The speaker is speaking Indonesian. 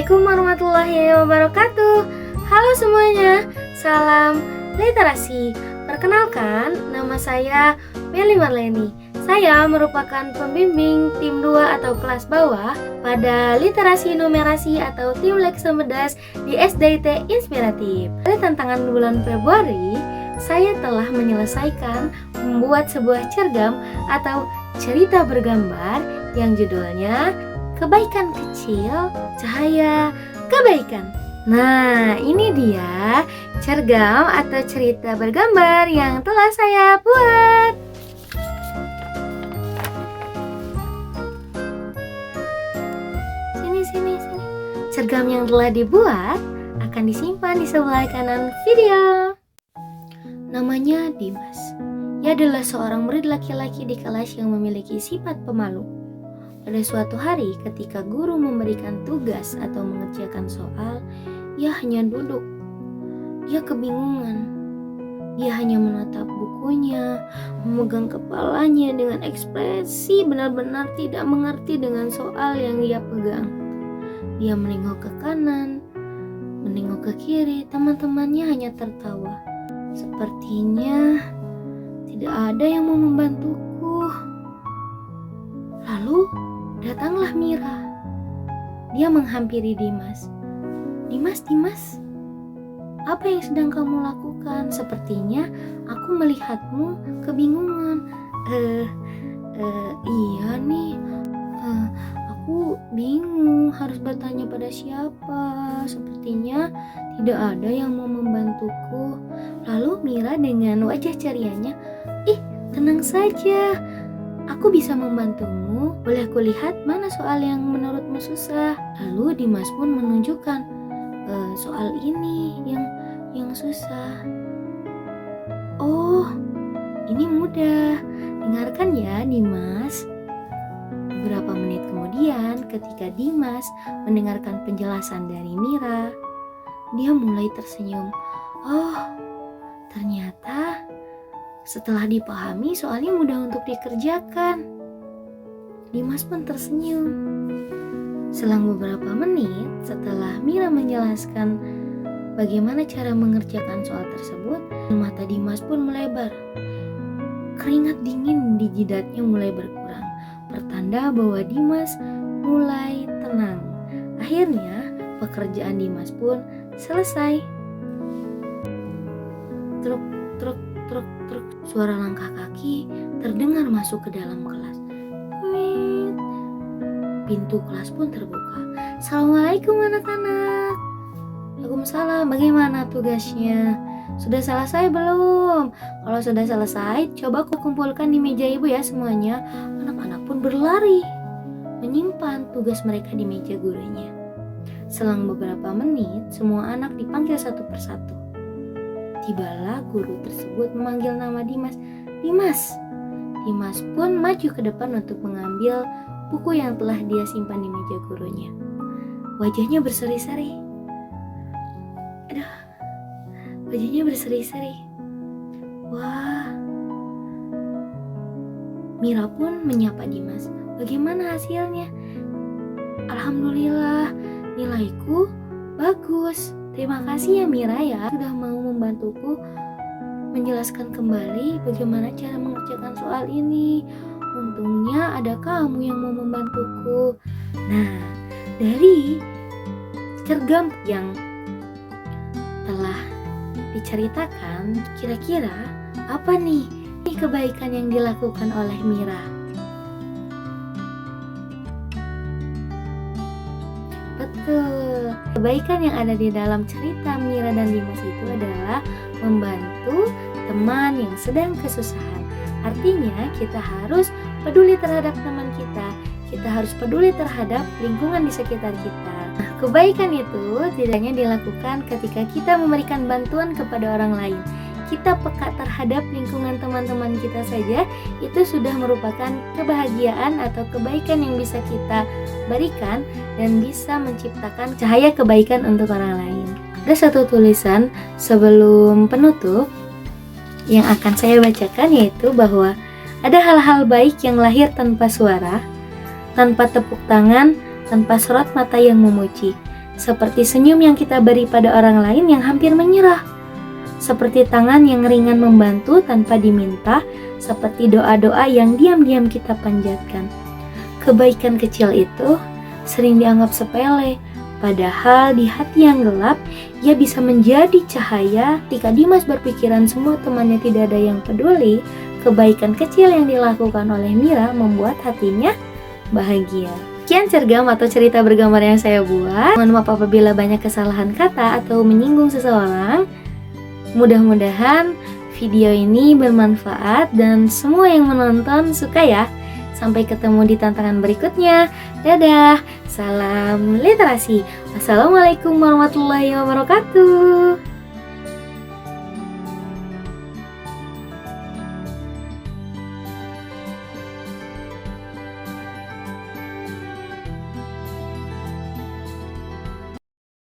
Assalamualaikum warahmatullahi wabarakatuh. Halo semuanya, salam literasi. Perkenalkan, nama saya Meli Marleni. Saya merupakan pembimbing tim 2 atau kelas bawah pada literasi numerasi atau tim Leksemedas di SDIT Inspiratif. Pada tantangan bulan Februari, saya telah menyelesaikan membuat sebuah cergam atau cerita bergambar yang judulnya Kebaikan Kecil, Cahaya Kebaikan. Nah, ini dia cergam atau cerita bergambar yang telah saya buat. Sini. Cergam yang telah dibuat akan disimpan di sebelah kanan video. Namanya Dimas. Ia adalah seorang murid laki-laki di kelas yang memiliki sifat pemalu. Pada suatu hari ketika guru memberikan tugas atau mengerjakan soal, ia hanya duduk. Dia kebingungan. Dia hanya menatap bukunya, memegang kepalanya dengan ekspresi benar-benar tidak mengerti dengan soal yang ia pegang. Dia menengok ke kanan, menengok ke kiri, teman-temannya hanya tertawa. Sepertinya tidak ada yang mau membantuku. Lalu datanglah Mira. Dia menghampiri Dimas. Dimas, apa yang sedang kamu lakukan? Sepertinya aku melihatmu kebingungan. Iya nih, aku bingung harus bertanya pada siapa. Sepertinya tidak ada yang mau membantuku. Lalu Mira dengan wajah cerianya, tenang saja, aku bisa membantumu. Boleh kulihat mana soal yang menurutmu susah? Lalu Dimas pun menunjukkan soal ini yang susah. Oh, ini mudah. Dengarkan ya Dimas. Beberapa menit kemudian ketika Dimas mendengarkan penjelasan dari Mira, dia mulai tersenyum. Oh, ternyata setelah dipahami soalnya mudah untuk dikerjakan. Dimas pun tersenyum. Selang beberapa menit setelah Mira menjelaskan bagaimana cara mengerjakan soal tersebut, mata Dimas pun melebar. Keringat dingin di jidatnya mulai berkurang, pertanda bahwa Dimas mulai tenang. Akhirnya pekerjaan Dimas pun selesai. Truk, suara langkah kaki terdengar masuk ke dalam kelas. Pintu kelas pun terbuka. Assalamualaikum anak-anak. Waalaikumsalam. Bagaimana tugasnya? Sudah selesai belum? Kalau sudah selesai, coba kumpulkan di meja ibu ya semuanya. Anak-anak pun berlari menyimpan tugas mereka di meja gurunya. Selang beberapa menit, semua anak dipanggil satu persatu. Tibalah guru tersebut memanggil nama Dimas. Dimas pun maju ke depan untuk mengambil buku yang telah dia simpan di meja gurunya. Wajahnya berseri-seri. Wah. Mira pun menyapa Dimas. Bagaimana hasilnya? Alhamdulillah, nilaiku bagus. Terima kasih ya Mira ya, sudah mau membantuku menjelaskan kembali bagaimana cara mengerjakan soal ini. Untungnya ada kamu yang mau membantuku. Nah, dari cergam yang telah diceritakan, kira-kira apa nih kebaikan yang dilakukan oleh Mira? Betul, kebaikan yang ada di dalam cerita Mira dan Dimas itu adalah membantu teman yang sedang kesusahan. Artinya kita harus peduli terhadap teman kita harus peduli terhadap lingkungan di sekitar kita. Nah, kebaikan itu tidak hanya dilakukan ketika kita memberikan bantuan kepada orang lain. Kita peka terhadap lingkungan teman-teman kita saja, itu sudah merupakan kebahagiaan atau kebaikan yang bisa kita berikan dan bisa menciptakan cahaya kebaikan untuk orang lain. Ada satu tulisan sebelum penutup yang akan saya bacakan, yaitu bahwa ada hal-hal baik yang lahir tanpa suara, tanpa tepuk tangan, tanpa sorot mata yang memuji. seperti senyum yang kita beri pada orang lain yang hampir menyerah, seperti tangan yang ringan membantu tanpa diminta, seperti doa-doa yang diam-diam kita panjatkan. Kebaikan kecil itu sering dianggap sepele, padahal di hati yang gelap, ia bisa menjadi cahaya. Ketika Dimas berpikiran semua temannya tidak ada yang peduli, kebaikan kecil yang dilakukan oleh Mira membuat hatinya bahagia. Sekian cergam atau cerita bergambar yang saya buat. Mohon maaf apabila banyak kesalahan kata atau menyinggung seseorang. Mudah-mudahan video ini bermanfaat dan semua yang menonton suka ya. Sampai ketemu di tantangan berikutnya. Dadah, salam literasi. Wassalamualaikum warahmatullahi wabarakatuh.